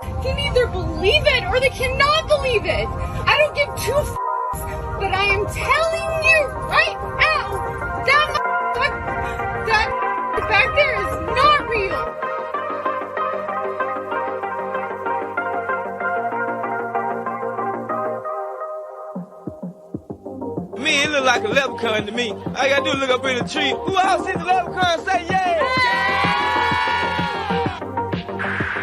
can either believe it or they cannot believe it. I don't give two f***s, but I am telling you right now, that back there is not real. Me, it look like a leprechaun to me. All I gotta do is look up in the tree. Who else sees a leprechaun? Say yeah!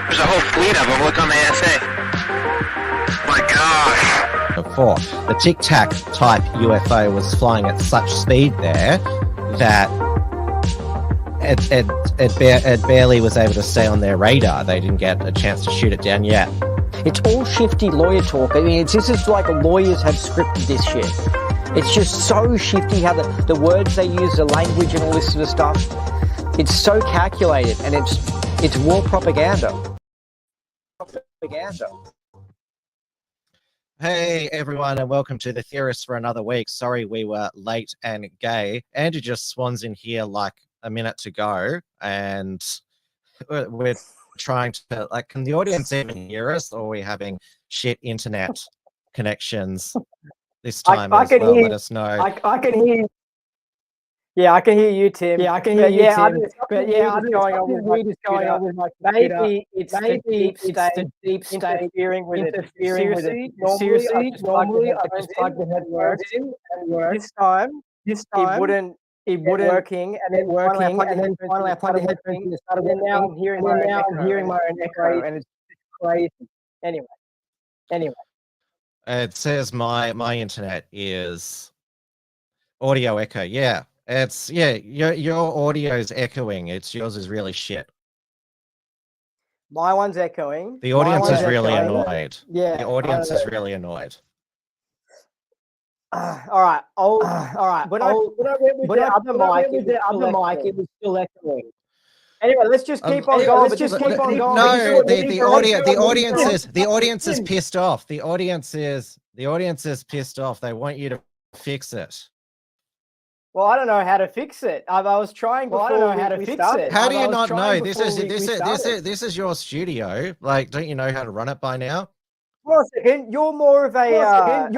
There's a whole fleet of them. Look on the ASA. My gosh. Before, the Tic Tac type UFO was flying at such speed there that it barely was able to stay on their radar. They didn't get a chance to shoot it down yet. It's all shifty lawyer talk. I mean, this is like lawyers have scripted this shit. It's just so shifty how the words they use, the language and all this sort of stuff. It's so calculated, and it's war propaganda. Hey everyone, and welcome to the Theorists for another week. Sorry we were late and gay. Andrew just swans in here like a minute to go, and we're trying to, like, can the audience even hear us, or are we having shit internet connections this time as well? Let us know. I can hear you. Yeah, I can hear you, Tim. Yeah, I can hear you, Tim. I'm going on with my maybe it's the deep state interfering with it. Seriously, normally I just plug the headphones in and work. This time it wouldn't working, and then finally I plug the headphones in and started. And now I'm hearing my own echo, and it's crazy. Anyway. It says my internet is audio echo. Yeah. Your audio is echoing. Yours is really shit. My one's echoing. The audience is really annoyed. Yeah, the audience is really annoyed. All right. When I went with the other mic, it was still echoing. Anyway, let's just keep on going. No, the audience is pissed off. The audience is pissed off. They want you to fix it. Well, I don't know how to fix it. I was trying before. I don't know how to fix it. How do you not know? This is your studio. Like, don't you know how to run it by now? Well, second, you're more of a. Why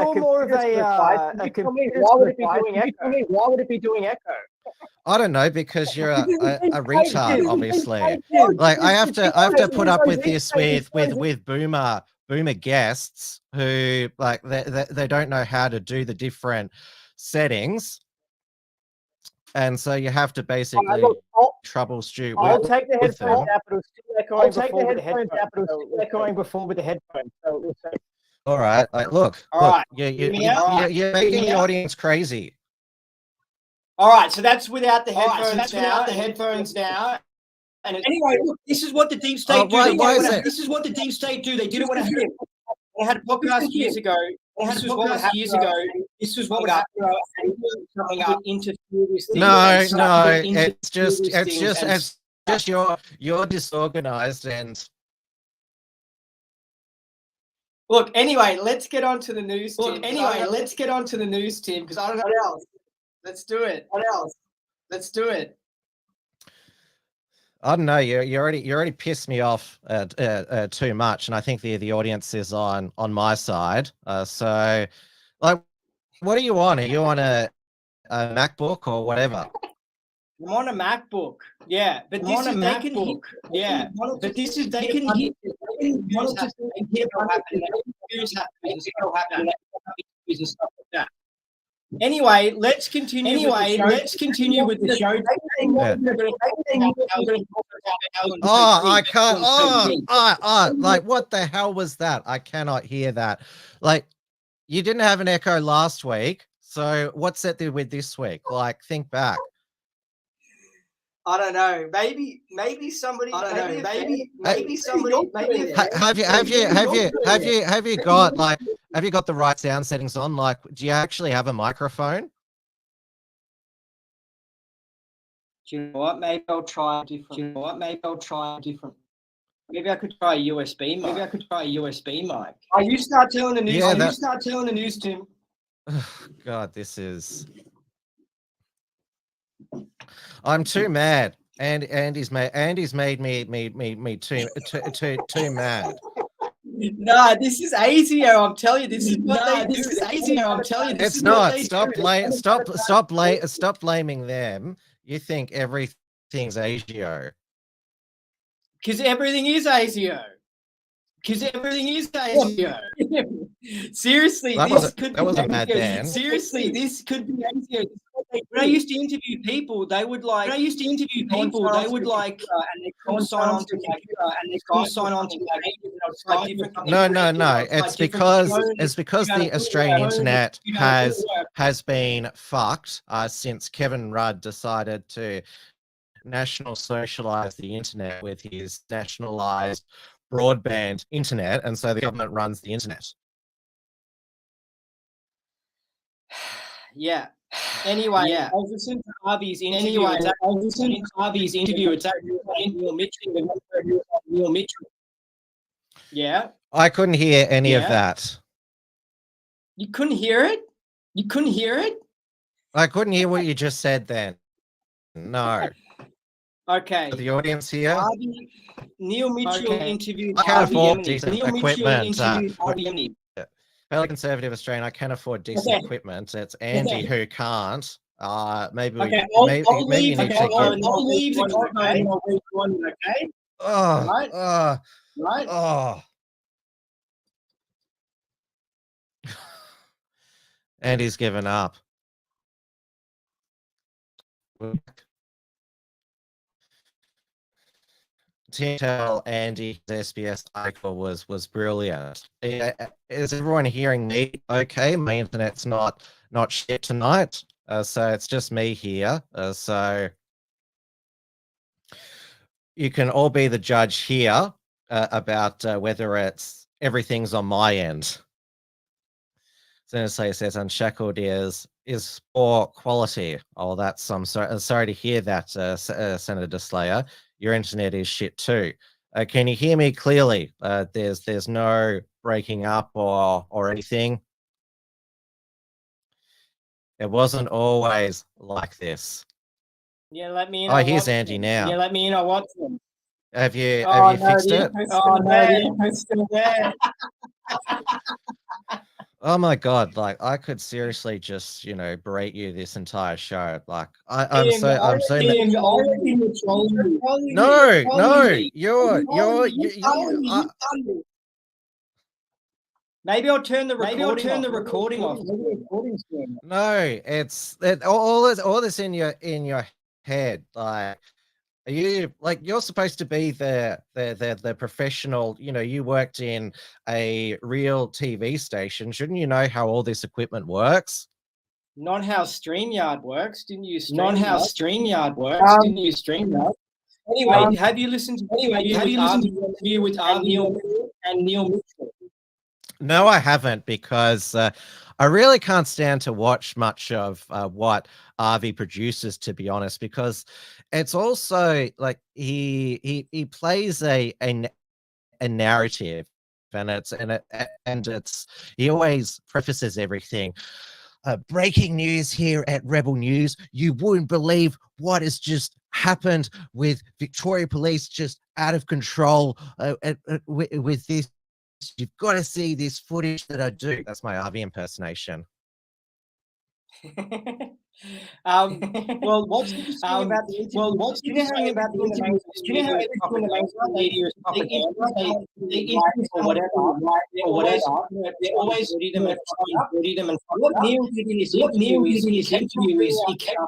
would it be doing echo? I don't know, because you're a retard, obviously. Like, I have to put up with this with boomer guests who, like, they don't know how to do the different settings. And so you have to basically troubleshoot. I'll take the headphones out, but it'll still echoing before with the headphones. So all right, look. You're making the audience crazy. All right, so that's without the headphones now. And anyway, look, this is what the deep state do. This is what the deep state do. They did it when I had a podcast years ago. This was what would happen coming up into this thing. No, it's just you're disorganized and. Look, anyway, let's get on to the news, Tim. Because I don't know what else. Let's do it. What else? Let's do it. I don't know. You already pissed me off too much, and I think the audience is on my side. So, like, what do you want? Are you on a MacBook or whatever? I'm on a MacBook. Yeah, but this is they can hear. Yeah, but this is they can hear. Anyway, let's continue. With the show. Oh, I can't. Oh, like, what the hell was that? I cannot hear that. Like, you didn't have an echo last week, so what's it do with this week? Like, think back. I don't know. Maybe somebody. I don't know. Maybe somebody. Have you got the right sound settings on? Like, do you actually have a microphone? Do you know what? Maybe I'll try different. Maybe I could try a USB mic. Oh, you start telling the news. Yeah, you start telling the news, Tim. God, this is. I'm too mad. Andy's made me too mad. Nah, this is ASIO. I'm telling you, this is what they do. This is ASIO. I'm telling you, this It's is not. what they do. Stop blaming them. You think everything's ASIO. Because everything is ASIO. Seriously, That this could be wasn't bad ASIO. then. Seriously, this could be ASIO. When I used to interview people, they would like. And they couldn't sign on to computer, and they couldn't sign on to No. It's because the Australian internet has been fucked since Kevin Rudd decided to national socialize the internet with his nationalized broadband internet, and so the government runs the internet. Yeah. Anyway, yeah. I was listening to Harvey's interview. It's actually Neil Mitchell. Yeah. I couldn't hear any of that. You couldn't hear it? I couldn't hear what you just said then. No. Okay. The audience here. Neil Mitchell interviewed. I can't afford decent Neil equipment. Mitchell Fellow conservative Australian, I can afford decent equipment. It's Andy who can't. Maybe Okay, maybe you need to get. I'll leave the okay. Oh, Right. oh. Andy's given up. Tell Andy SBS article was brilliant. Is everyone hearing me? Okay, my internet's not shit tonight, so it's just me here. So you can all be the judge here about whether everything's on my end. Senator says unshackled is poor quality. Oh, that's I'm sorry to hear that, Senator Slayer. Your internet is shit too. Can you hear me clearly? There's no breaking up or anything. It wasn't always like this. Yeah, let me in. Oh, here's Andy now. Yeah, let me in. I watch them. Have you fixed it? It's still there. Oh my god! Like I could seriously just berate you this entire show. Like I'm so. No, you're. Maybe I'll turn the recording off. No, all this in your head. Like, are you you're supposed to be the professional? You worked in a real TV station. Shouldn't you know how all this equipment works? Not how StreamYard works. Didn't you? Didn't you StreamYard? Anyway, have you listened to the interview with Neil and Neil Mitchell? No, I haven't, because I really can't stand to watch much of what Arvi produces, to be honest, because it's also like he plays a narrative, and it's he always prefaces everything. Breaking news here at Rebel News. You wouldn't believe what has just happened with Victoria Police, just out of control with this. You've got to see this footage that I do. That's my RV impersonation. Well, what's interesting about the interview? Do you know how everyone in the media is propaganda? They interview or whatever. They always ready them and what Neil did in his interview is he kept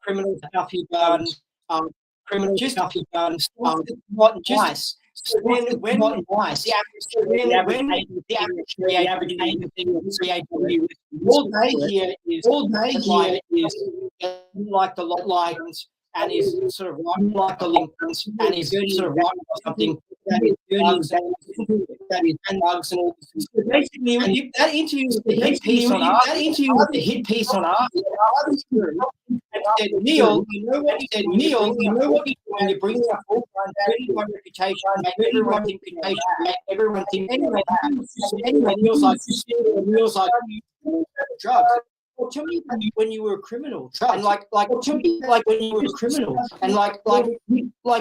criminal stuff he'd done, not nice. When the average agency all day here is like the lines and is sort of like the Lincolns and is sort of writing something that is dirty, that is bugs and all this. So basically, that interview was the hit piece on art. And said, Neil, you know what you do when you bring up all everyone's reputation, make everyone's reputation, make everyone think anyway. Neil's like drugs. Well, tell me when you were a criminal, and tell me when you were a criminal, and like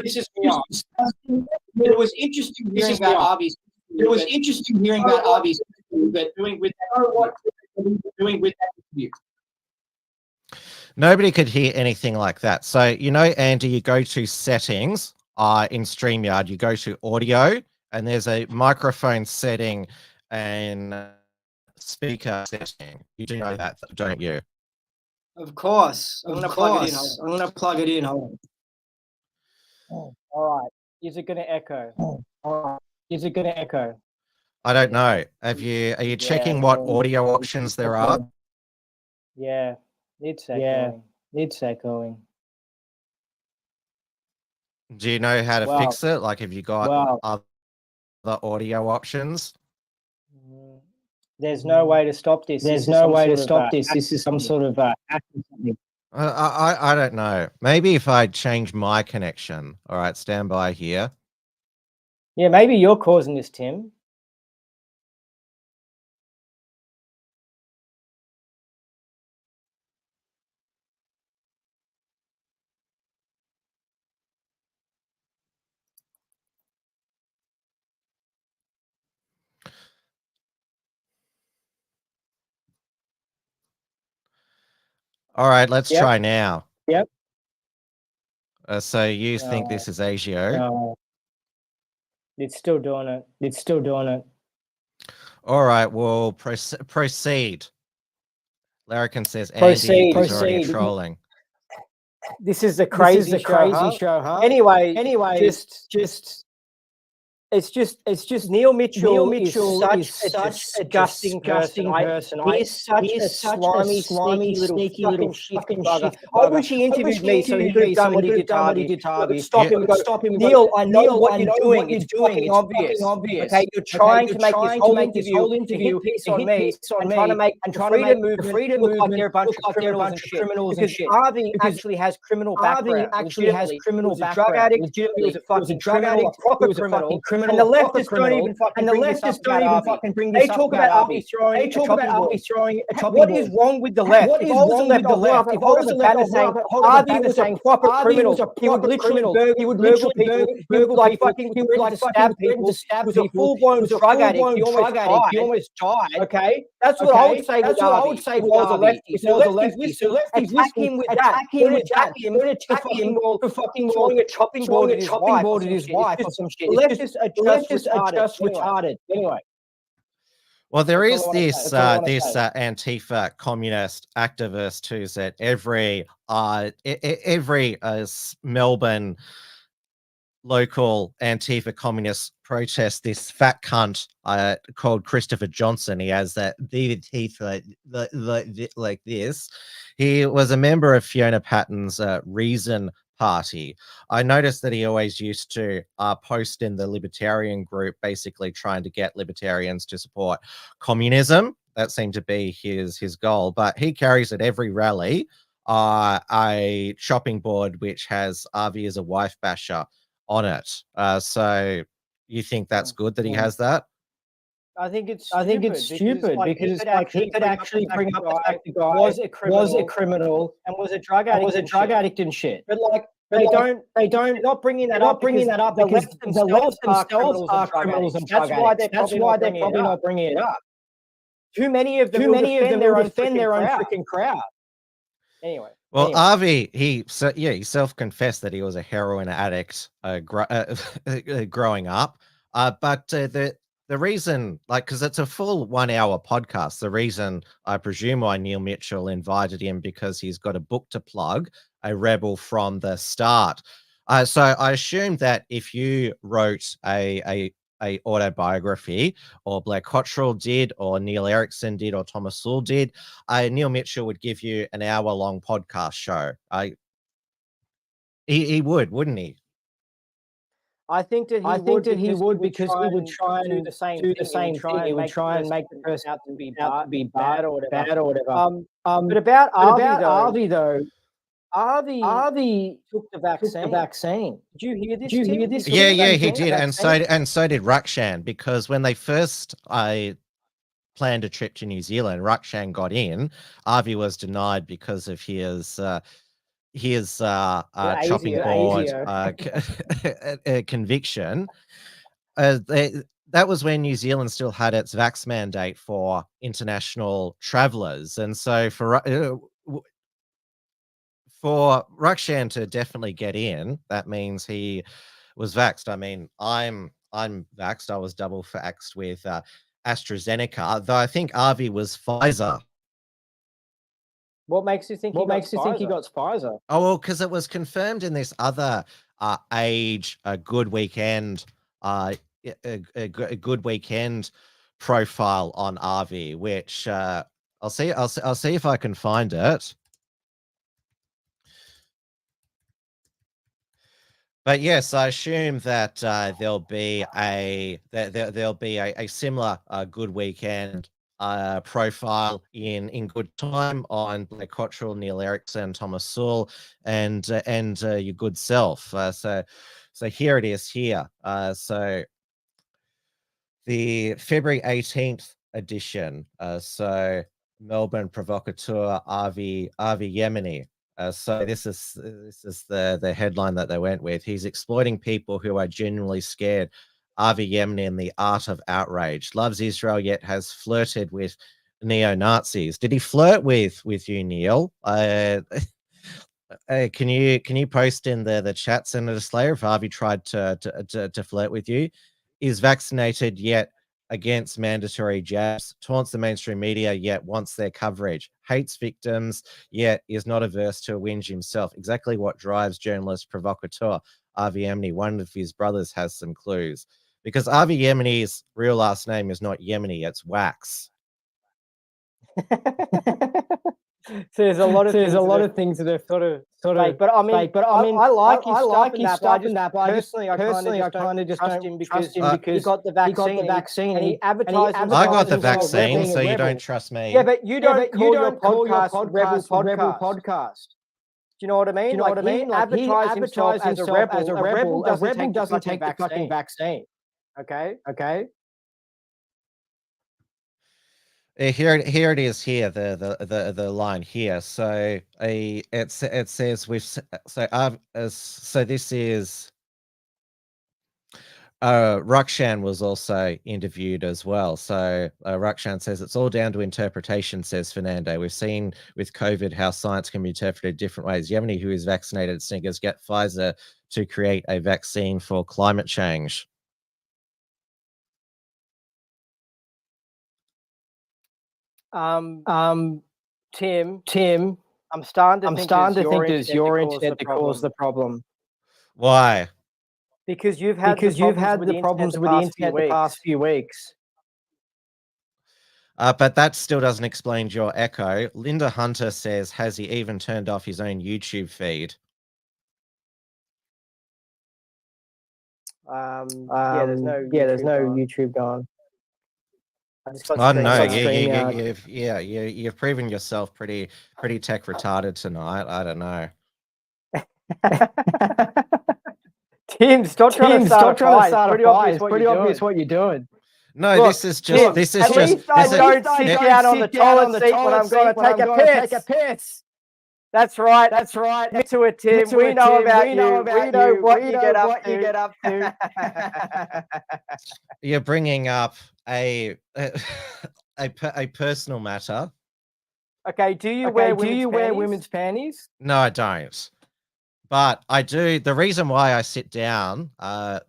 this is It was interesting hearing about Avi's. It was interesting hearing about Avi's, but doing with that interview. Nobody could hear anything like that. So, Andy, you go to settings in StreamYard, you go to audio, and there's a microphone setting and speaker setting. You do know that, don't you? Of course. I'm going to plug it in. Hold on. All right. Is it going to echo? All right. Is it going to echo? I don't know. Are you checking what audio options there are? Yeah. It's echoing. It's echoing. Do you know how to fix it? Like, have you got other audio options? There's no way to stop this. There's no way to stop this. This is some sort of something. I don't know. Maybe if I change my connection. All right, stand by here. Yeah, maybe you're causing this, Tim. All right, let's try now. Yep. So you think this is ASIO? No. It's still doing it. It's still doing it. All right, well, proceed. Larrikin says Andy is already trolling. This is a crazy show, huh? Anyway, it's just Neil Mitchell is such a disgusting person. He's such a slimy, sneaky little fucking bugger. I wish he interviewed me so he could have done what he did to Harvey. Stop him. Neil, I know what you're doing. It's fucking obvious. Okay, you're trying to make this whole interview piece on me and trying to make the freedom movement look like they're a bunch of criminals and shit. Harvey actually has criminal background. He was a drug addict. He was a fucking criminal, a proper criminal. And the leftists don't even fucking bring this up. They talk about Harvey throwing a chopping board. What is wrong with the left? If I was the left, Harvey was a proper criminal. He would literally burgle like fucking, he would like stab people. He was a full-blown drug addict. He almost died. Okay? That's what I would say with Harvey. If I was a lefty. If the lefties attack him with that. Attack him for fucking throwing a chopping board at his wife or some shit. Leftists are just retarded. Anyway. Well, there is this Antifa communist activist who's at every Melbourne local Antifa communist protest. This fat cunt called Christopher Johnson. He has that teeth like this. He was a member of Fiona Patton's Reason Party. I noticed that he always used to post in the libertarian group, basically trying to get libertarians to support communism. That seemed to be his goal. But he carries at every rally a chopping board which has Avi as a wife basher on it. So you think that's good that he has that? I think it's stupid because it's like he could actually bring up the fact the guy was a criminal and was a drug addict and shit. But like they're not bringing that up because the left themselves are criminals and drug addicts. That's why they're probably not bringing it up. Too many of them will defend their own freaking crowd. Anyway. Well, Avi, he self-confessed that he was a heroin addict growing up. But the reason, because it's a full 1 hour podcast, the reason I presume why Neil Mitchell invited him because he's got a book to plug, A Rebel from the Start. So I assume that if you wrote a autobiography, or Blair Cottrell did, or Neil Erickson did, or Thomas Sewell did, Neil Mitchell would give you an hour-long podcast show. He would, wouldn't he? I think that he would because he would try and do the same thing. He would try and make the person out to be bad or whatever. But about Avi though, Avi took the vaccine. Did you hear this? Yeah, he did, and so did Rukshan, because when they first planned a trip to New Zealand, Rukshan got in. Avi was denied because of his his chopping board conviction. That was when New Zealand still had its vax mandate for international travellers, and so for Rukshan to definitely get in, that means he was vaxxed. I mean, I'm vaxxed. I was double vaxxed with AstraZeneca, though I think Avi was Pfizer. What makes you think he got Pfizer? Oh, well, because it was confirmed in this other age a good weekend a good weekend profile on Avi, which I'll see if I can find it. But yes, I assume that there'll be a similar good weekend profile in good time on Blake Cottrell, Neil Erickson, Thomas Sewell, and your good self. So here it is here. So the February 18th edition. So Melbourne provocateur Avi Yemeni. So this is the headline that they went with. He's exploiting people who are genuinely scared. Avi Yemeni in the art of outrage. Loves Israel yet has flirted with neo-Nazis. Did he flirt with you, Neil? Can you post in the chat, Senator Slayer, if Avi tried to flirt with you? Is vaccinated yet against mandatory jabs, taunts the mainstream media yet wants their coverage, hates victims yet is not averse to a whinge himself. Exactly what drives journalist provocateur Avi Yemeni. One of his brothers has some clues, because Avi Yemeni's real last name is not Yemeni, it's Wax. So there's a lot of things that are sort of fake. But I mean, I like his stuff in that. But personally, I kind of just don't trust him because he got the vaccine and he advertised. I got the vaccine, so you don't trust me. Yeah, but you don't call your podcast Rebel Podcast. Do you know what I mean? You know what I mean? Like, he advertised himself as a rebel. A rebel doesn't take the fucking vaccine. Okay. Here it is here, the line here. So it says so this is Rukshan was also interviewed as well. So Rukshan says it's all down to interpretation, says Fernando. We've seen with COVID how science can be interpreted different ways. Yemeni, who is vaccinated, sniggers, get Pfizer to create a vaccine for climate change. Tim, I'm starting to think it's your internet that caused the problem. Why? Because you've had the problems with the internet the past few weeks. But that still doesn't explain your echo. Linda Hunter says, has he even turned off his own YouTube feed? There's no YouTube going. I don't know. You've proven yourself pretty tech retarded tonight. I don't know. Tim, stop trying to start a fight. It's pretty obvious what you're doing. No, look, this is just. At least I don't sit down on the toilet seat when I'm going to take a piss. That's right. To it, Tim. We know about you. We know what you get up to. You're bringing up a personal matter. Okay. Do you wear women's panties? No, I don't. But I do. The reason why I sit down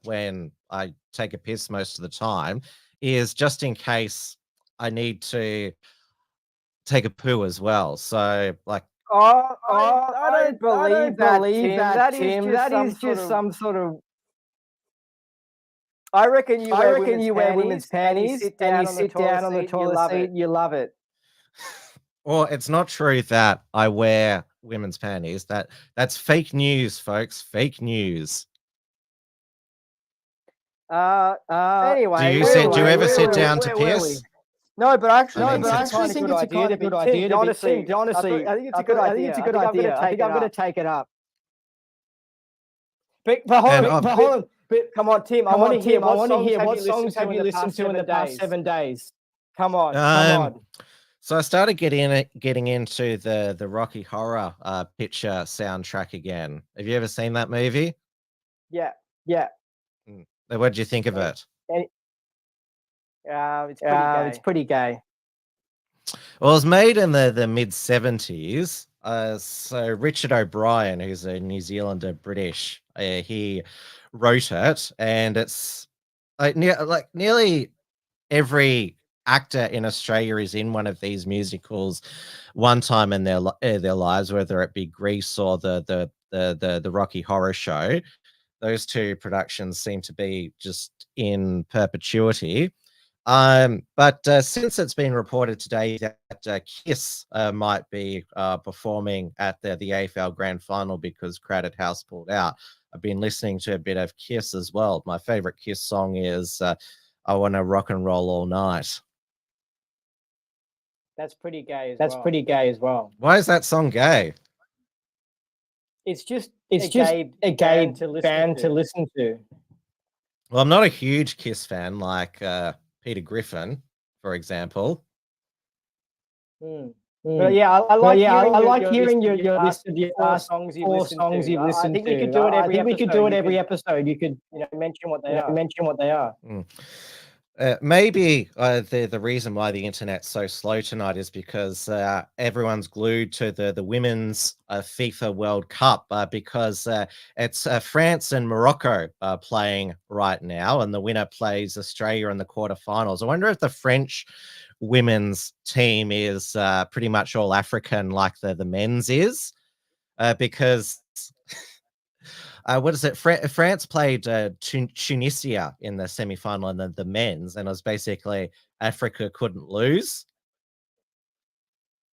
when I take a piss most of the time is just in case I need to take a poo as well. So, like. I don't believe that, Tim. That is just some sort of. I reckon you wear women's panties and you sit down on the toilet seat. You love it. Well, it's not true that I wear women's panties. That's fake news, folks. Fake news. Anyway, do you ever sit down to piss? No, but actually, I think it's a kind of good idea. Honestly, I think it's a good idea. I think I'm going to take it up. But hold on. But come on, Tim. I want to hear what songs have you listened to in the past 7 days? Come on. So I started getting into the Rocky Horror Picture soundtrack again. Have you ever seen that movie? Yeah. What did you think of it? It's pretty gay. Well, it was made in the mid-70s. So Richard O'Brien, who's a New Zealander British, he wrote it, and it's nearly every actor in Australia is in one of these musicals one time in their lives, whether it be Grease or the Rocky Horror Show. Those two productions seem to be just in perpetuity. But since it's been reported today that Kiss might be performing at the AFL Grand Final because Crowded House pulled out, I've been listening to a bit of Kiss as well. My favorite Kiss song is I Want to Rock and Roll All Night. That's pretty gay as well. Why is that song gay? It's just a gay band to listen to. Well, I'm not a huge Kiss fan like Peter Griffin, for example. But yeah, I like hearing your list of your songs you've listened to. I think we could do it every episode. You could mention what they are. Maybe the reason why the internet's so slow tonight is because everyone's glued to the women's FIFA World Cup because it's France and Morocco playing right now, and the winner plays Australia in the quarterfinals. I wonder if the French women's team is pretty much all African like the men's is, because what is it? France played Tunisia in the semi-final and the men's, and it was basically Africa couldn't lose.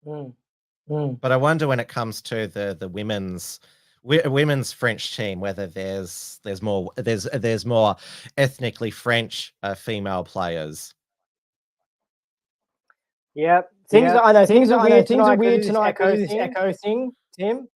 But I wonder when it comes to the women's French team, whether there's more ethnically French female players. Yep. Things are weird tonight because this echo thing, Tim.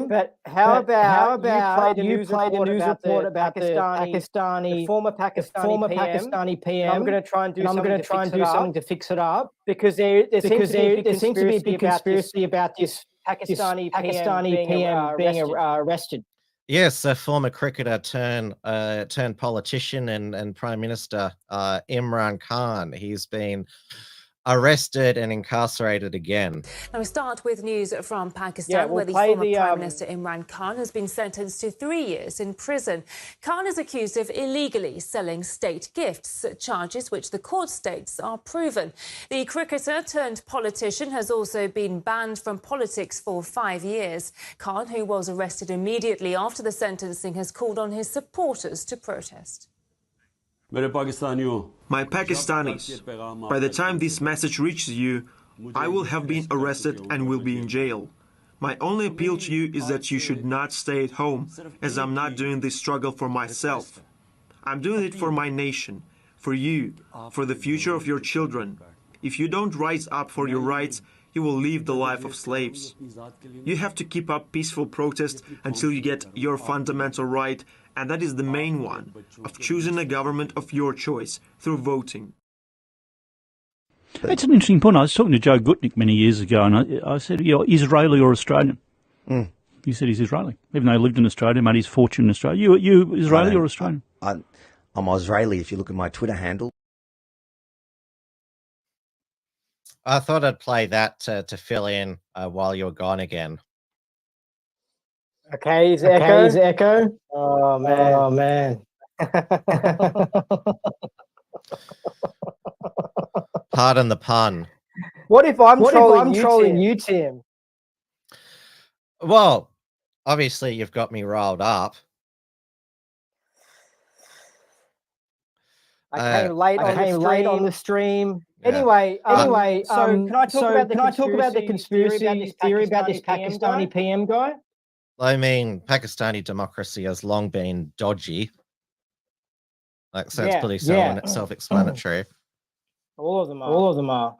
But how about you played a news report about the former Pakistani PM? I'm going to try and do something to fix it up because there seems to be a big conspiracy about this Pakistani PM being arrested. Yes, a former cricketer turned politician and Prime Minister Imran Khan. He's been arrested and incarcerated again. Now we start with news from Pakistan, where the former Prime Minister Imran Khan has been sentenced to 3 years in prison. Khan is accused of illegally selling state gifts, charges which the court states are proven. The cricketer turned politician has also been banned from politics for 5 years. Khan, who was arrested immediately after the sentencing, has called on his supporters to protest. My Pakistanis, by the time this message reaches you, I will have been arrested and will be in jail. My only appeal to you is that you should not stay at home, as I'm not doing this struggle for myself. I'm doing it for my nation, for you, for the future of your children. If you don't rise up for your rights, you will live the life of slaves. You have to keep up peaceful protest until you get your fundamental right, and that is the main one, of choosing a government of your choice through voting. That's an interesting point. I was talking to Joe Gutnick many years ago, and I said, "You're Israeli or Australian?" He said he's Israeli, even though he lived in Australia, made his fortune in Australia. You Israeli or Australian? I'm Israeli, if you look at my Twitter handle. I thought I'd play that to fill in while you're gone again. Okay, is echo? Oh man. Pardon the pun. What if I'm trolling you, Tim? Well, obviously you've got me riled up. I came late on the stream. Yeah. Anyway, so can I talk about the conspiracy theory about this Pakistani PM guy? I mean, Pakistani democracy has long been dodgy. Like, so it's pretty self-explanatory. All of them are.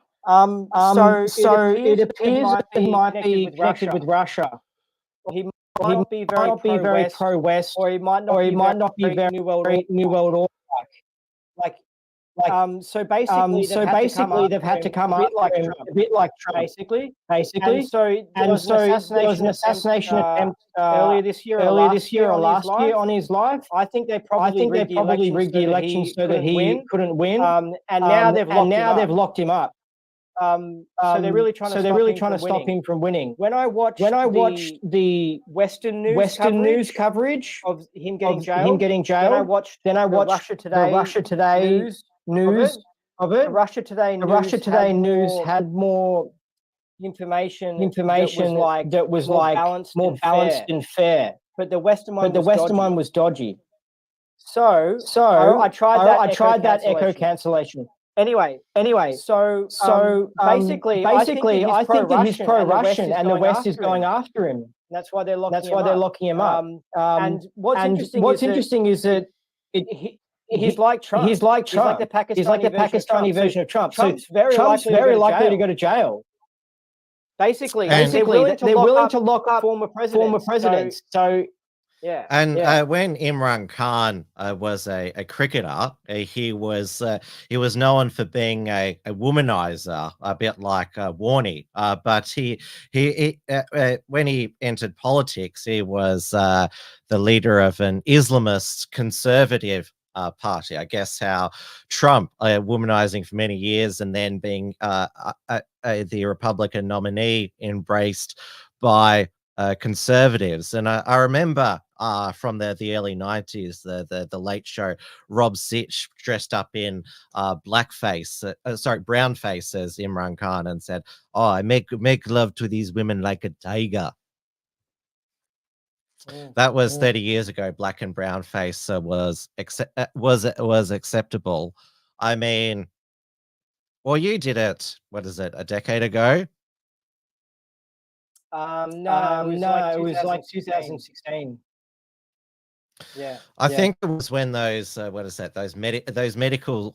So it appears that he might be connected with Russia. He might not be very pro-West, or he might not be very New World Order. So basically, they've had to come up a bit like Trump, basically. And so there was an assassination attempt earlier this year or last year on his life. I think they probably rigged the election so that he couldn't win. And now they've locked him up. So they're really trying to stop him from winning. When I watched the Western news coverage of him getting jailed, then I watched the Russia Today news of it. The Russia Today news had more information that was more balanced and fair. But the Western one was dodgy. So I tried that echo cancellation. Anyway, so basically, I think that he's pro-Russian and the West is going after him. That's why they're locking him up. And what's interesting is that he's like Trump. He's like the Pakistani version of Trump. Trump's very likely to go to jail. Basically, they're willing to lock up former presidents. So yeah. And when Imran Khan was a cricketer, he was known for being a womanizer, a bit like Warney. But he when he entered politics, he was the leader of an Islamist conservative party. I guess how Trump, womanizing for many years and then being the Republican nominee, embraced by conservatives. And I remember from the early 90s, the Late Show, Rob Sitch dressed up in brownface as Imran Khan and said, "Oh, I make love to these women like a tiger." That was 30 years ago. Black and brown face was acceptable. I mean, well, you did it. What is it? A decade ago? No, it was like 2016. Yeah, I think it was when those those medical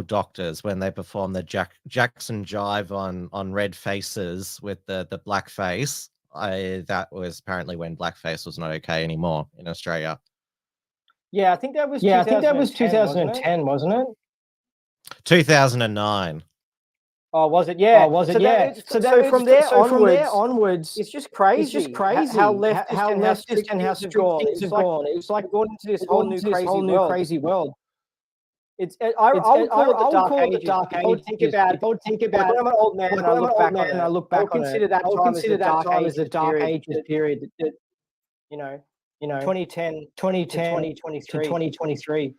doctors, when they performed the Jackson Jive on red faces with the black face. That was apparently when blackface was not okay anymore in Australia. Yeah, I think that was 2010, wasn't it? 2009. Oh, was it? Yeah. So from there onwards, it's just crazy. How leftist and how strict things have gone. It's like going into this whole new crazy world. I would call it the dark ages. I would think about. When I'm an old man and I look back on it, consider that time as the dark ages period. That, 2010 to 2023.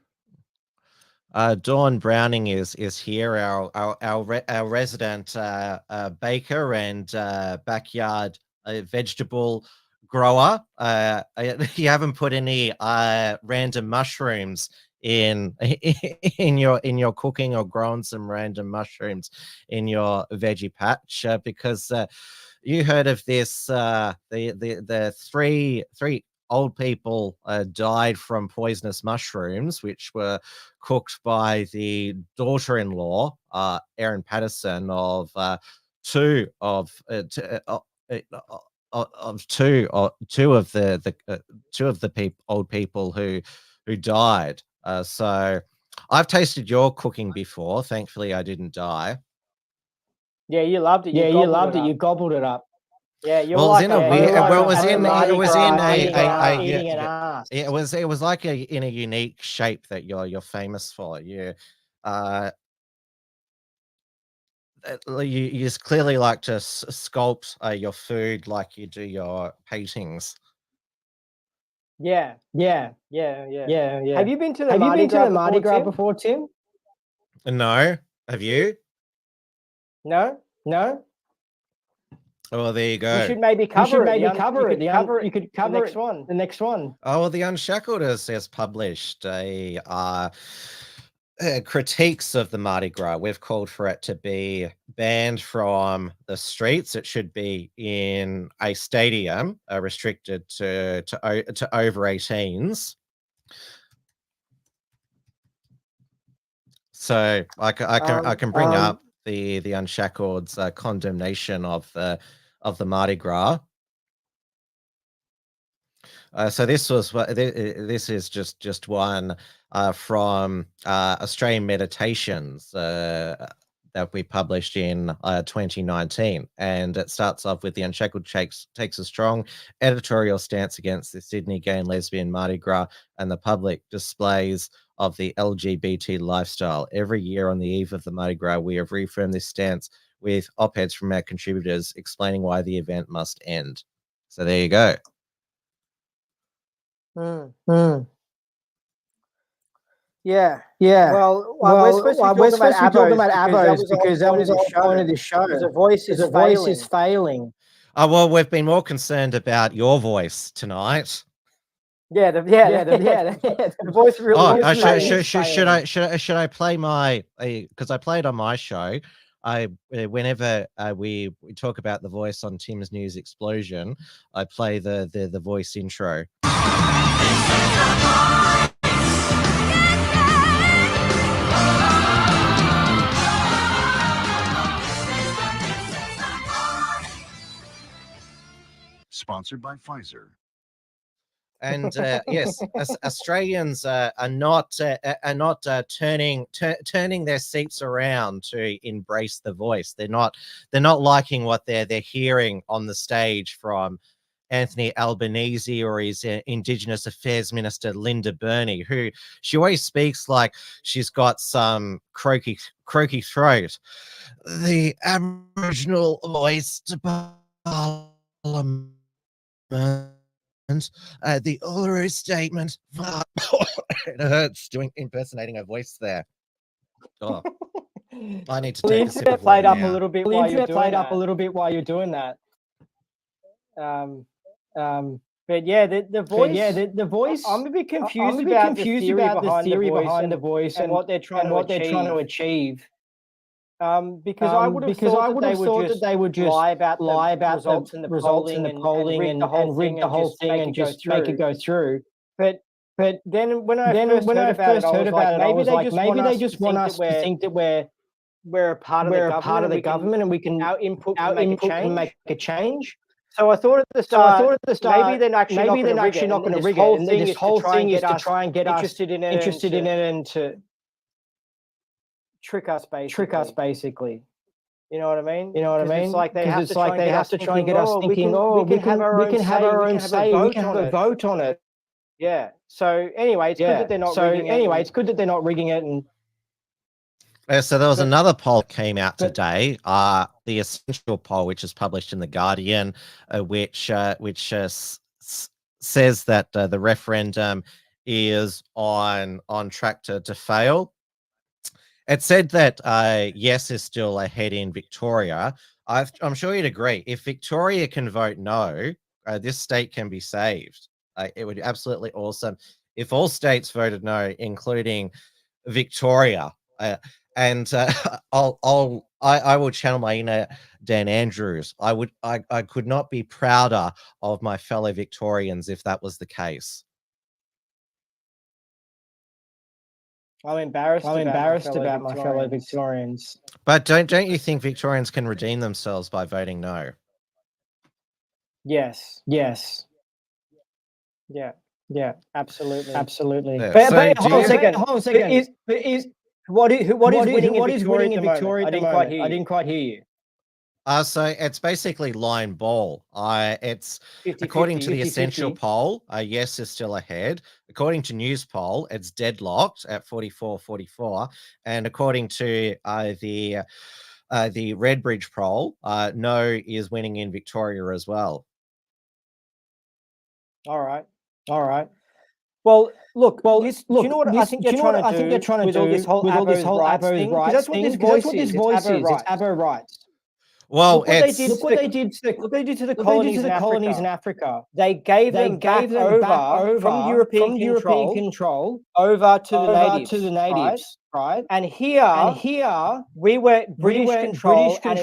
Dawn Browning is here, our resident baker and backyard vegetable grower. You haven't put any random mushrooms in your cooking, or grown some random mushrooms in your veggie patch, because you heard of this? The three old people died from poisonous mushrooms, which were cooked by the daughter-in-law, Erin Patterson, of two of the old people who died. So I've tasted your cooking before. Thankfully, I didn't die. Yeah, you loved it. You gobbled it up. Yeah, it was in a unique shape that you're famous for. You just clearly like to sculpt your food like you do your paintings. Yeah. Have you been to the Mardi Gras before, Tim? No. Have you? No. Oh, there you go. You should maybe cover it. You could cover the next one. Oh, well, the Unshackled has published critiques of the Mardi Gras. We've called for it to be banned from the streets. It should be in a stadium, restricted to over 18s. So I can bring up the Unshackled's condemnation of the Mardi Gras. So this was this is just one from Australian Meditations that we published in 2019, and it starts off with the Unshackled takes a strong editorial stance against the Sydney gay and lesbian Mardi Gras and the public displays of the LGBT lifestyle. Every year on the eve of the Mardi Gras, we have reaffirmed this stance with op-eds from our contributors explaining why the event must end. So there you go. Yeah. Well, we're supposed to be talking about Abos because that was the whole point of the show. The voice is failing. Well, we've been more concerned about your voice tonight. Yeah, the voice really. Should I play my? Because I played on my show. Whenever we talk about the voice on Tim's News Explosion, I play the voice intro. Sponsored by Pfizer. And yes, Australians are not turning their seats around to embrace the voice. They're not liking what they're hearing on the stage from Anthony Albanese or his Indigenous Affairs Minister Linda Burney, who she always speaks like she's got some croaky throat. The Aboriginal voice to Parliament. The Uluru Statement. It hurts impersonating her voice there. Oh, I need to take a sip of played up now. a little bit. The while internet you're played doing up that. a little bit while you're doing that. But yeah, the voice. The voice. I'm a bit confused I'm about the theory behind the voice and what they're trying to achieve. Because I would have thought that they would just lie about the results in the polling and rig the whole thing and just make it go through. But then when I first heard about it, maybe they just want us to think that we're a part of the government and we can our input can make a change. So I thought at the start, maybe they're actually not going to rig it. And this whole thing is to try and get us interested in it and to trick us basically. You know what I mean? It's like they have to try and get us thinking, we can have our own say, we can have a vote on it. Yeah. So anyway, it's good that they're not rigging it. It's good that they're not rigging it. And so there was another poll that came out today, the Essential poll, which is published in The Guardian, which says that the referendum is on track to fail. It said that yes is still ahead in Victoria. I'm sure you'd agree. If Victoria can vote no, this state can be saved. It would be absolutely awesome if all states voted no, including Victoria. And I will channel my inner Dan Andrews. I could not be prouder of my fellow Victorians if that was the case. I'm embarrassed about my fellow Victorians. But don't you think Victorians can redeem themselves by voting no? Yes. Yeah, absolutely. Yeah. But hold on a second. What is winning in Victoria at the moment? I didn't quite hear you. So it's basically line ball. It's 50, according to the 50, Essential 50. poll, yes is still ahead. According to News poll, it's deadlocked at 44-44, and according to the Redbridge poll, no is winning in Victoria as well. All right. Well, look. Do you know what I think they're trying to do with all this whole Abos rights thing? Because that's what this voice is. It's Abo rights. Well, look what they did to the colonies in Africa. They gave them back over from European control over to the natives, right? And here we were British control, and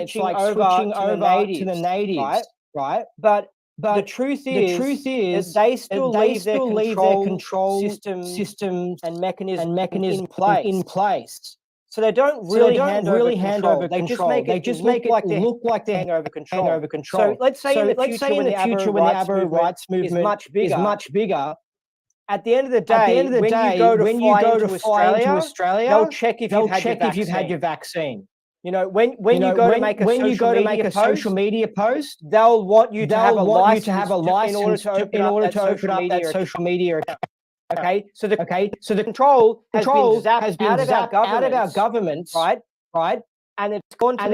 it's like switching over to the natives, right? But the truth is that they still leave their control systems and mechanisms in place. So they don't really hand over control. They just make it look like they're handing over control. So let's say in the future when the Aboriginal rights movement is much bigger, at the end of the day, when you go to fly into Australia, they'll check if you've had your vaccine. You know, when you go to make a social media post, they'll want you to have a license in order to open up that social media account. Okay, so the control has been zapped out of our governments, right? And it's gone to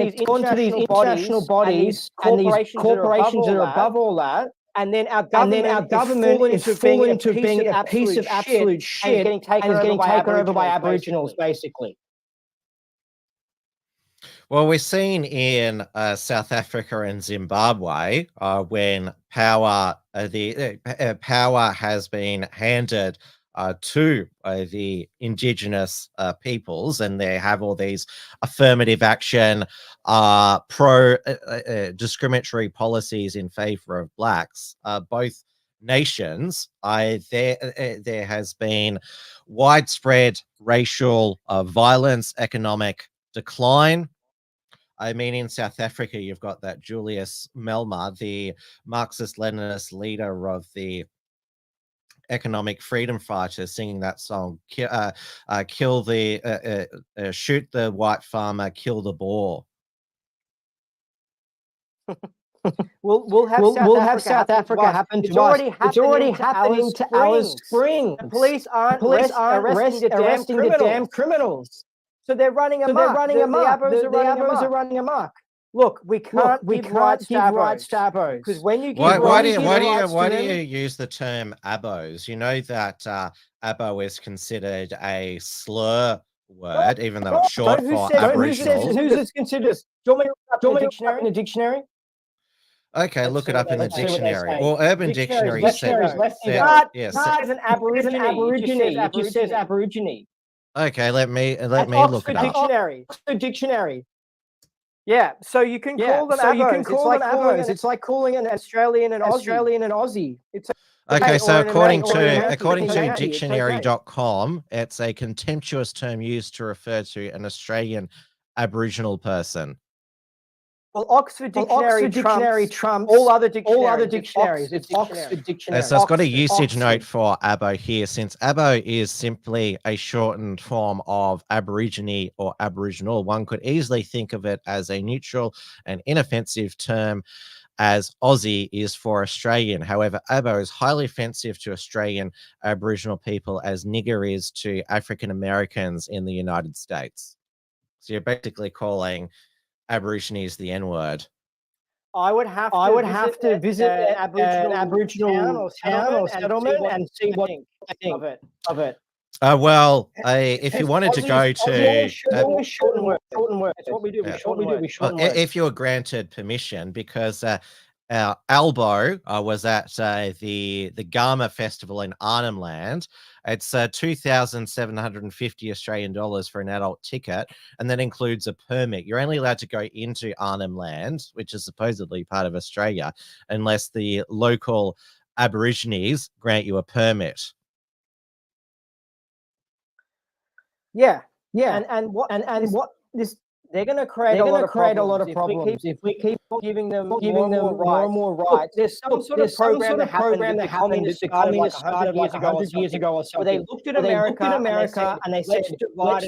these international bodies and these corporations that are above all that. And then our government is fallen into being a piece of absolute shit and is getting taken over by Aboriginals, basically. Well, we're seeing in South Africa and Zimbabwe when power has been handed to the indigenous peoples, and they have all these affirmative action, discriminatory policies in favor of blacks. Both nations, there has been widespread racial violence, economic decline. I mean, in South Africa, you've got that Julius Malema, the Marxist-Leninist leader of the economic freedom fighters, singing that song, shoot the white farmer, kill the Boer. We'll have South Africa happen to us. It's already happening to Alice Springs. The police aren't arresting the damn criminals. So they're running amok. The Abos are running amok. Look, we can't give rights to Abos, because when you give why do you use the term Abos? You know that Abo is considered a slur word, even though it's short for Aboriginal. Who's it considered? Do you want me to look it up in the dictionary? Okay, look it up in the dictionary. Or Urban Dictionary says an Aborigine. It just says Aborigine. Okay, let me look it up. Oxford Dictionary. Yeah, so you can call them Abos. It's like calling an Australian and Aussie. Okay, so according to dictionary.com, it's a contemptuous term used to refer to an Australian Aboriginal person. Well, Oxford Dictionary trumps all other dictionaries. It's Oxford Dictionary. So it's got a usage note for Abo here. Since Abo is simply a shortened form of Aborigine or Aboriginal, one could easily think of it as a neutral and inoffensive term, as Aussie is for Australian. However, Abo is highly offensive to Australian Aboriginal people as nigger is to African Americans in the United States. So you're basically calling Aborigines the N-word. I would have to visit an Aboriginal town or settlement and see what I think of it. If you wanted to go to shorten words. That's what we do. We shorten words. If you were granted permission, because our Albo was at the Gama Festival in Arnhem Land. It's 2,750 Australian dollars for an adult ticket, and that includes a permit. You're only allowed to go into Arnhem Land, which is supposedly part of Australia, unless the local Aborigines grant you a permit. Yeah. And what this. They're going to create a lot of problems if we keep giving them more and more rights. Look, there's some sort of program that happened the communists started like 100 years ago or something. Where they looked at America and they said, divide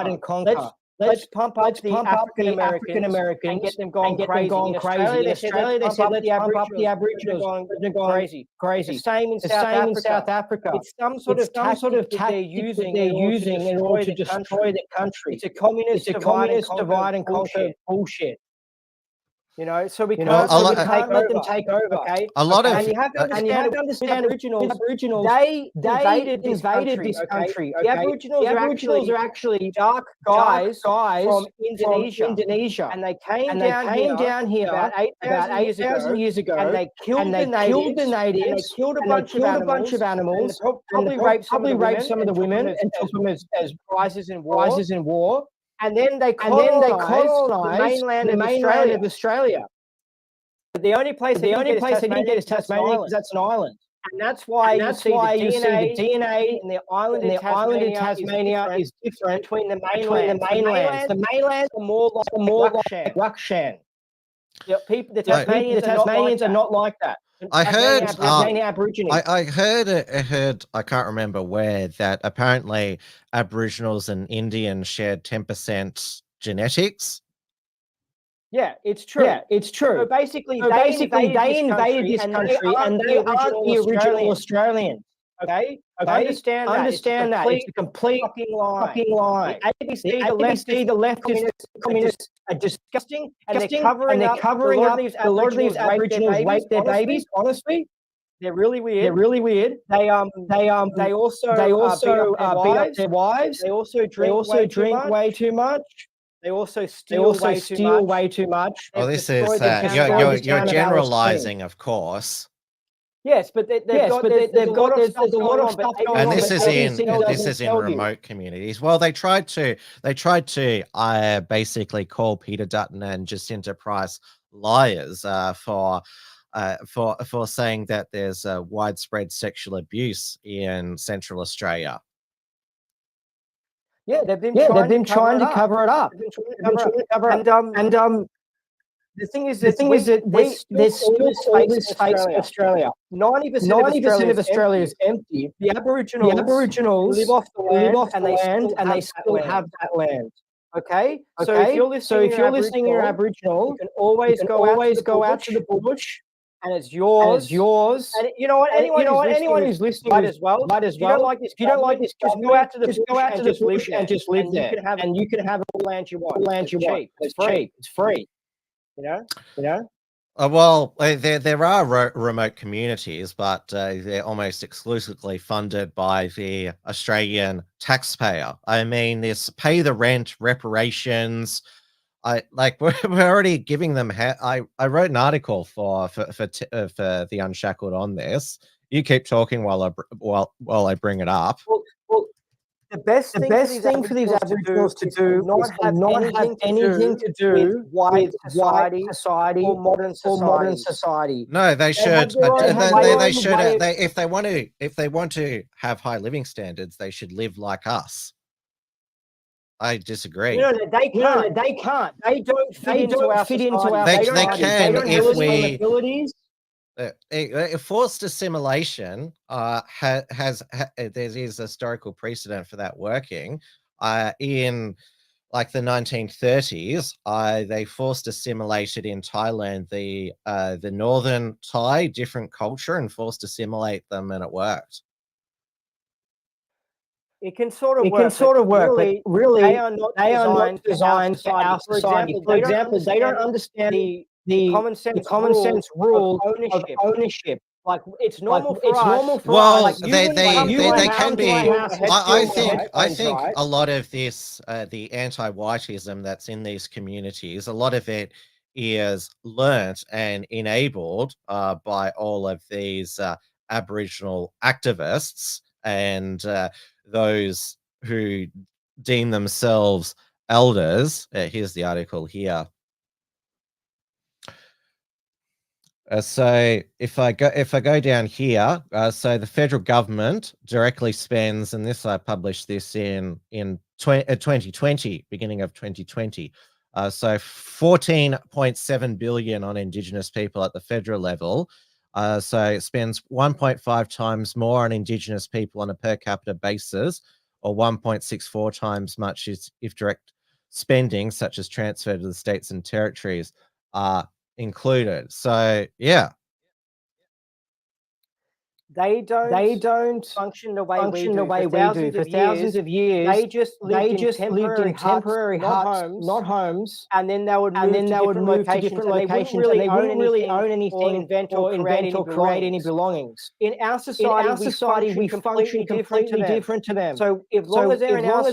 and conquer. Let's pump up the African Americans and get them going crazy. In Australia, they said, let's pump up the Aboriginals. They're going crazy. The same in South Africa. It's some sort of tactic that they're using in order to destroy the country. It's a communist divide and conquer bullshit. You know, so we can't let them take over. Okay, and you have to understand Aboriginals. They invaded this country. The Aboriginals are actually dark guys from Indonesia, and they came down here about 8,000 years ago, and they killed the natives. And they killed a bunch of animals. And probably raped some of the women and took them as prizes in war. And then they colonized the mainland of Australia. But the only place they didn't get is Tasmania because that's an island. And that's why you see the DNA in the island of Tasmania is different between the mainlands. The mainlands are more like Ruckshan. The Tasmanians are not like that. I heard, Aborigines. I heard, I can't remember where, that apparently Aboriginals and Indians shared 10% genetics. Yeah, it's true. So basically, they invaded this country and they aren't the original Australians. Okay? Understand that. It's a complete fucking lie. The ABC, the leftist communists are disgusting, and they're covering up a lot of these Aboriginals rape their babies. Honestly, they're really weird. They also beat up their wives. They also drink way too much. They also steal way too much. Oh, this is you're generalizing, of course. Yes, but they've got a lot of stuff going on. And this is in remote communities. Well, they tried to basically call Peter Dutton and Jacinta Price liars for saying that there's widespread sexual abuse in Central Australia. Yeah, they've been trying to cover it up. And the thing is that there's still all this space in Australia. 90% of Australia is empty. The Aboriginals live off the land and they still have that land. Okay? So if you're listening, you're Aboriginal, you can always go out to the bush. And it's yours. And you know what? Anyone who's listening might as well. If you don't like this, just go out to the bush and just live there. And you can have all the land you want. It's cheap. It's free. You know. Well, there are remote communities, but they're almost exclusively funded by the Australian taxpayer. I mean, this pay the rent, reparations. We're already giving them. I wrote an article for the Unshackled on this. You keep talking while I bring it up. Well, the best thing for these Aboriginals to do is not have anything to do with white society or modern society. No, they should. They should. If they want to have high living standards, they should live like us. I disagree. No, they can't. They don't fit into our society. They can if we. Forced assimilation there's historical precedent for that working. In like the 1930s, they forced assimilated in Thailand the northern Thai different culture and forced assimilate them, and it worked. It can sort of work, but really they are not designed for our society. For example, they don't understand the common sense rule of ownership. Like it's normal for us. Well, they can be. I think a lot of this, the anti-whiteism that's in these communities, a lot of it is learnt and enabled by all of these Aboriginal activists and those who deem themselves elders. Here's the article here. So if I go down here, so the federal government directly spends, and this I published this in 2020, beginning of 2020. So 14.7 billion on Indigenous people at the federal level. So it spends 1.5 times more on Indigenous people on a per capita basis, or 1.64 times much if direct spending, such as transfer to the states and territories, are included. So yeah, they don't function the way we do. For thousands of years, they just lived in temporary huts, not homes, and then they would move to different locations. They wouldn't really own anything, or invent or create any belongings. In our society, we function completely different to them. So as long as they're in our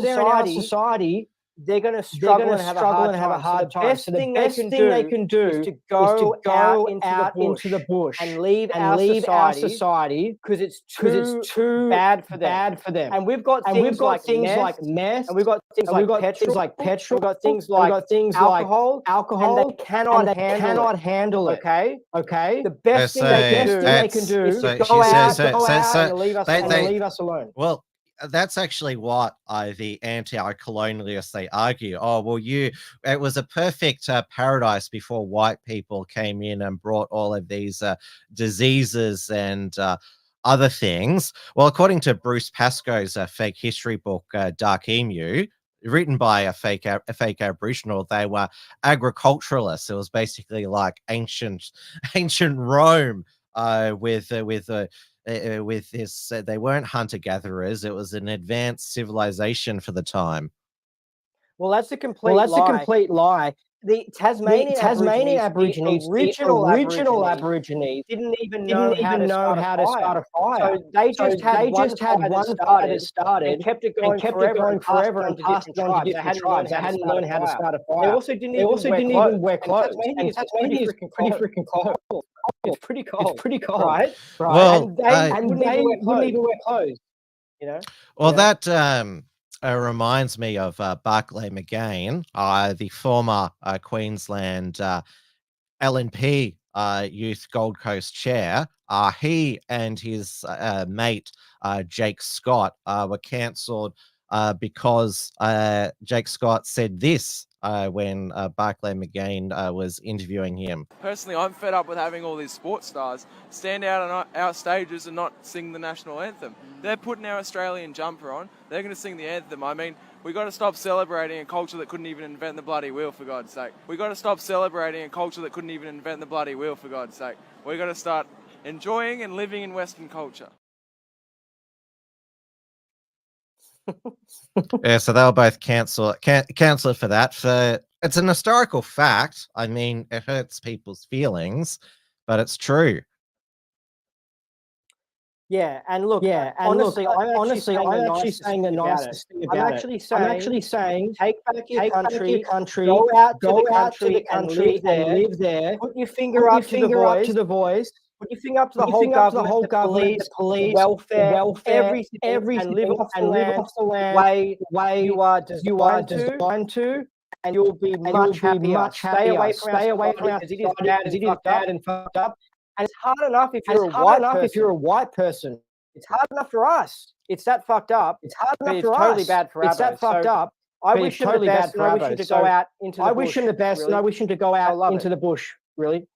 society, they're going to struggle and have a hard time. The best thing they can do is to go out into the bush and leave our society because it's too bad for them. And we've got things like meth, and we've got things like petrol, we've got things like alcohol, and they cannot handle it. Okay. The best thing they can do is to go out and leave us alone. Well, that's actually what the anti-colonialists, they argue. Oh, well, it was a perfect paradise before white people came in and brought all of these diseases and other things. Well, according to Bruce Pascoe's fake history book, Dark Emu, written by a fake Aboriginal, they were agriculturalists. It was basically like ancient Rome with this. They weren't hunter-gatherers. It was an advanced civilization for the time. Well, that's a complete lie. The Tasmanian Aborigines, the original Aborigines, didn't even know how to start a fire. So they just had one fire that started and kept it going forever and passed it on to different tribes. They hadn't learned how to start a fire. They also didn't even wear clothes. And Tasmania is pretty cold. It's pretty cold, right? Well, and they wouldn't even wear clothes. You know. Well, that reminds me of Barclay McGain, the former Queensland LNP Youth Gold Coast chair. He and his mate Jake Scott were cancelled because Jake Scott said this when Barclay McGain was interviewing him. Personally, I'm fed up with having all these sports stars stand out on our stages and not sing the national anthem. They're putting our Australian jumper on. They're going to sing the anthem. I mean, we got to stop celebrating a culture that couldn't even invent the bloody wheel, for God's sake. We got to stop celebrating a culture that couldn't even invent the bloody wheel, for God's sake. We got to start enjoying and living in Western culture. Yeah, so they'll both cancel for that. It's an historical fact. I mean, it hurts people's feelings, but it's true. Yeah, and look, honestly, I'm actually saying the nicest thing about it. I'm actually saying, take back your country, go out to the country and live there. Put your finger up to the voice. Put your finger up to the whole government, the police, welfare, everything, and live off the land way you are designed to, and you'll be much happier. Stay away from our because it is bad and fucked up. And it's hard enough if you're a white person. It's hard enough for us. It's that fucked up. It's hard enough for us. It's totally bad for us. It's that fucked up. I wish him the best, and I wish him to go out into the bush. I wish him the best, and I wish him to go out into the bush. Really,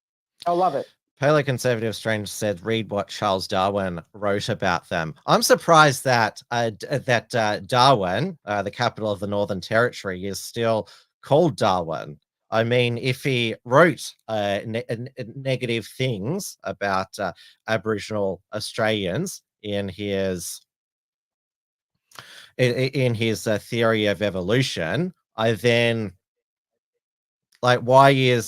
I love it. Paleoconservative Strange said, read what Charles Darwin wrote about them. I'm surprised that Darwin, the capital of the Northern Territory, is still called Darwin. I mean, if he wrote negative things about Aboriginal Australians in his theory of evolution, then why in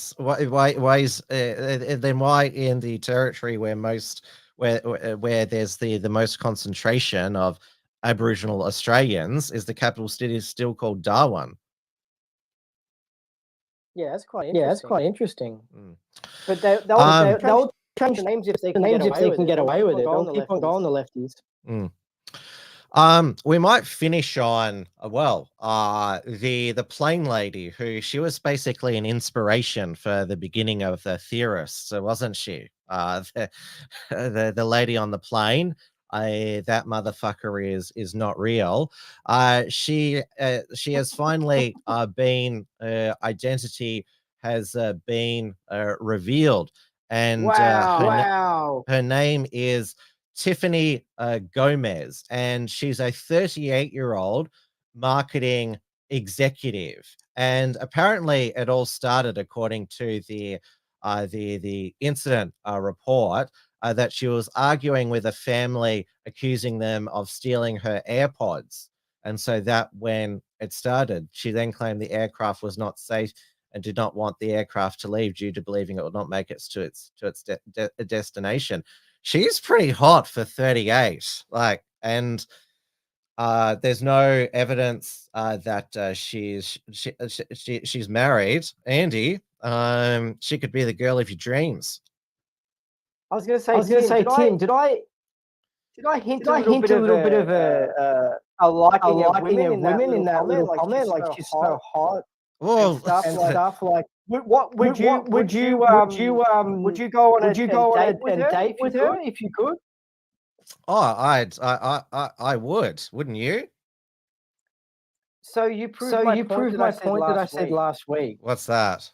the territory where there's the most concentration of Aboriginal Australians is the capital city still called Darwin? Yeah, that's quite interesting. But they'll change the names if they can get away with it. They'll keep on going, the lefties. We might finish on the plane lady, who she was basically an inspiration for the beginning of the Theorists, wasn't she? The lady on the plane. That motherfucker is not real. She has finally been identity has been revealed, and her name is Tiffany Gomez, and she's a 38-year-old marketing executive. And apparently, it all started, according to the incident report, that she was arguing with a family, accusing them of stealing her AirPods. And so that when it started, she then claimed the aircraft was not safe and did not want the aircraft to leave due to believing it would not make it to its destination. She's pretty hot for 38. And There's no evidence that she's married. Andy, she could be the girl of your dreams. I was going to say, Tim, did I hint a little bit of a liking of women in that little comment? Like she's so hot. Well, and stuff like. Would you go on a date with her if you could? Oh, I would, wouldn't you? So you proved my point that I said last week. What's that?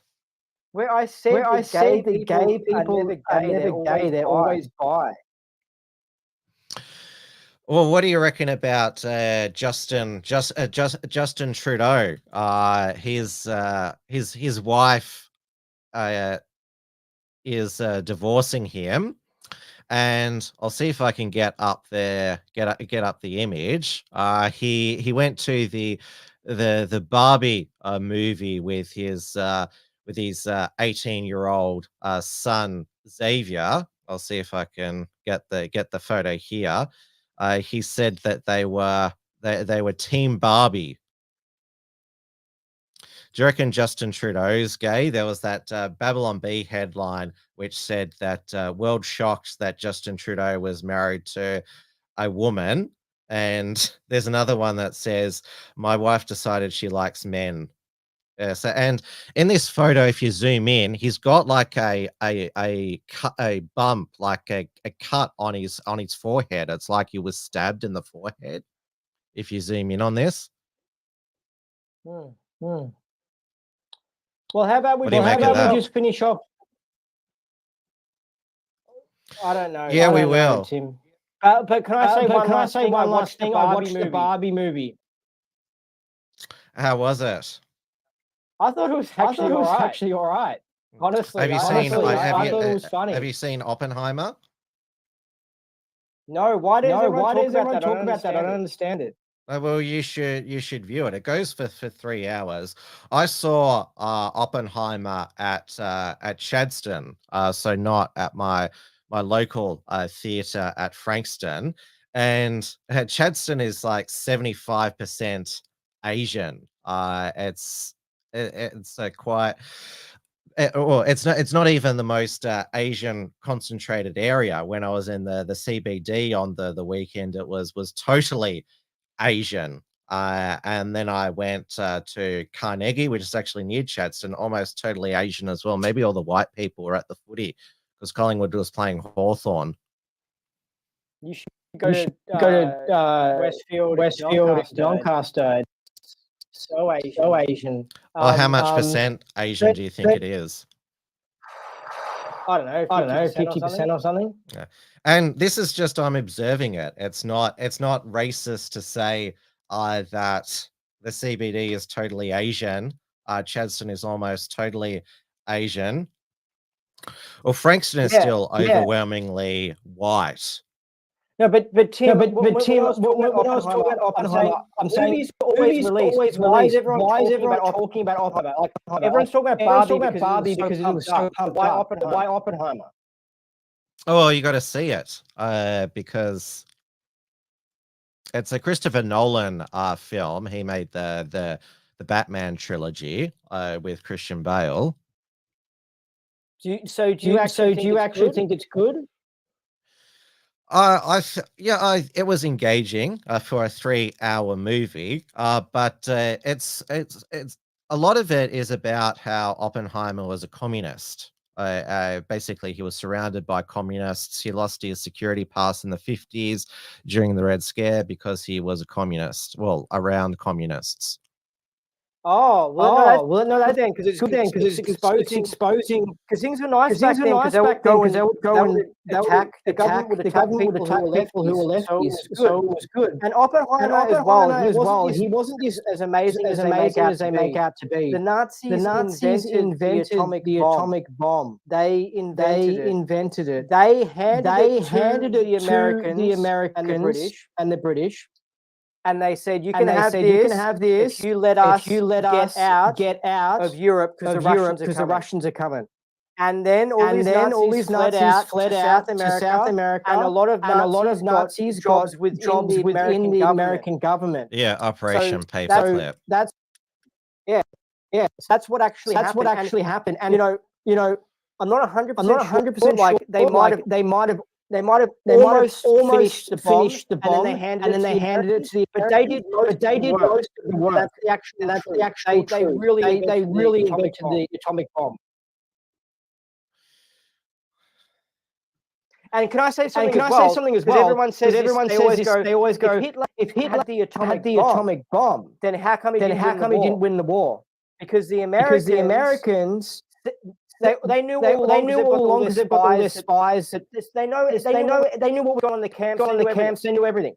Where I said that gay people are never gay, they're always bi. Well, what do you reckon about Justin Trudeau? His wife is divorcing him, and I'll see if I can get up the image. He went to the Barbie movie with his 18-year-old son Xavier. I'll see if I can get the photo here. He said that they were Team Barbie. Do you reckon Justin Trudeau's gay? There was that Babylon Bee headline which said that world shocked that Justin Trudeau was married to a woman. And there's another one that says, my wife decided she likes men. And in this photo, if you zoom in, he's got like a bump, like a cut on his forehead. It's like he was stabbed in the forehead. If you zoom in on this. Well, how about we just finish off? I don't know. Yeah, we will. Tim. But can I say one last thing? I watched the Barbie movie. How was it? I thought it was actually all right. Honestly, have you seen? I thought it was funny. Have you seen Oppenheimer? No. Why does everyone talk about that? I don't understand it. Well, you should view it. It goes for 3 hours. I saw Oppenheimer at Chadstone, so not at my local theatre at Frankston. And Chadstone is like 75% Asian. It's quite. Well, it's not even the most Asian concentrated area. When I was in the CBD on the weekend, it was totally Asian. And then I went to Carnegie, which is actually near Chadstone, almost totally Asian as well. Maybe all the white people were at the footy because Collingwood was playing Hawthorn. You should go to Westfield, Doncaster. So Asian. Well, how much percent Asian do you think it is? I don't know, 50% or something. Yeah. And this is just, I'm observing it. It's not racist to say that the CBD is totally Asian. Chadstone is almost totally Asian. Well, Frankston is still overwhelmingly white. No, but Tim, when I was talking about Oppenheimer, I'm saying movies always released. Why is everyone talking about Oppenheimer? Like, everyone's talking about Barbie because it was so pumped up. Why Oppenheimer? Oh, well, you got to see it because it's a Christopher Nolan film. He made the Batman trilogy with Christian Bale. Do you actually think it's good? It was engaging for a 3-hour movie, but it's a lot of it is about how Oppenheimer was a communist. Basically, he was surrounded by communists. He lost his security pass in the 50s during the Red Scare because he was a communist. Well, around communists. Oh, well, no, that's then because it's exposing. Because things were nice back then because they would go and attack the government would attack people who were lefties. So it was good. And Oppenheimer as well. He wasn't as amazing as they make out to be. The Nazis invented the atomic bomb. They invented it. They handed it to the Americans and the British. And they said, you can have this if you let us get out of Europe because the Russians are coming. And then all these Nazis fled out to South America, and a lot of Nazis got jobs within the American government. Yeah, Operation So Paperclip. that's that's what actually happened. And you know, I'm not 100% sure. Like they might have almost finished the bomb, and then they handed it to the. But they did most of the work. That's the actual truth. They really invented the atomic bomb. And can I say something as well? Because everyone says they always go. If Hitler had the atomic bomb, then how come he didn't win the war? Because the Americans they knew all along because they've got all their spies. They knew what was going on in the camps. They knew everything.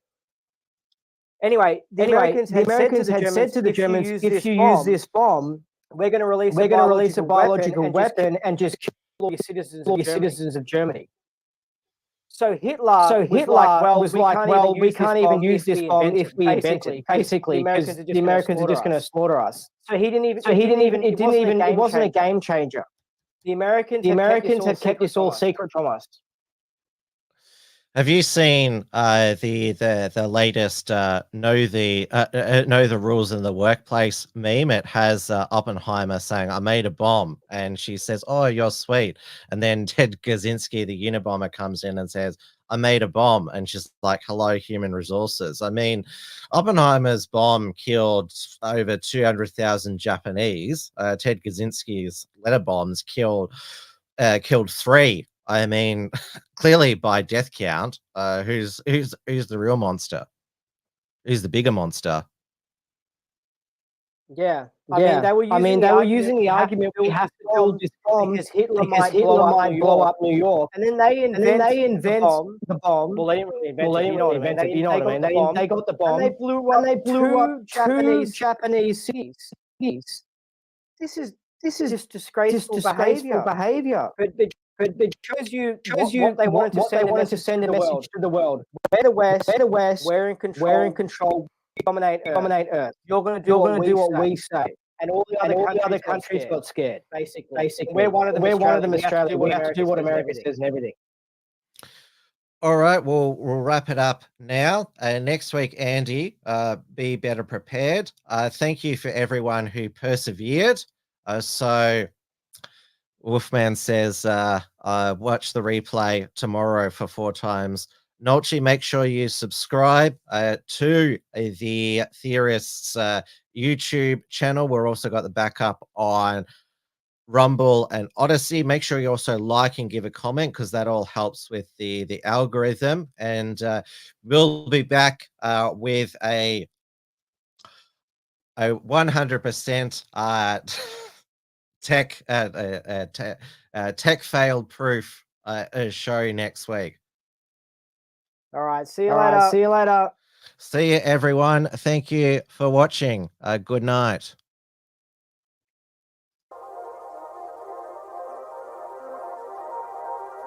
Anyway, the Americans had said to the Germans, if you use this bomb, we're going to release a biological weapon and just kill all your citizens of Germany. So Hitler was like, well, we can't even use this bomb if we invent it. Basically, because the Americans are just going to slaughter us. So it wasn't a game changer. The Americans have kept this all secret from us. Have you seen the latest know the rules in the workplace meme? It has Oppenheimer saying, "I made a bomb," and she says, "Oh, you're sweet." And then Ted Kaczynski, the Unabomber, comes in and says, "I made a bomb," and she's like, "Hello, human resources." I mean, Oppenheimer's bomb killed over 200,000 Japanese. Ted Kaczynski's letter bombs killed 3. I mean, clearly by death count, who's the real monster? Who's the bigger monster? Yeah, I mean, they were using the argument we have to build this bomb because Hitler might blow up New York, and then they invent the bomb. Well, they didn't really invent it. You know what I mean? They got the bomb, and they blew up two Japanese cities. This is just disgraceful behavior. But it shows you what they wanted to send a message to the world. We're the West. We're in control. We dominate Earth. You're going to do what we say. And all the other countries got scared. Basically, we're one of them. Australia. We have to do what America says and everything. All right, we'll wrap it up now. Next week, Andy, be better prepared. Thank you for everyone who persevered. So Wolfman says, watch the replay tomorrow for 4 times. Nolchi, make sure you subscribe to the Theorists YouTube channel. We're also got the backup on Rumble and Odyssey. Make sure you also like and give a comment because that all helps with the algorithm. And we'll be back with a 100% tech failed proof show next week. All right, see you later. See you, everyone. Thank you for watching. Good night.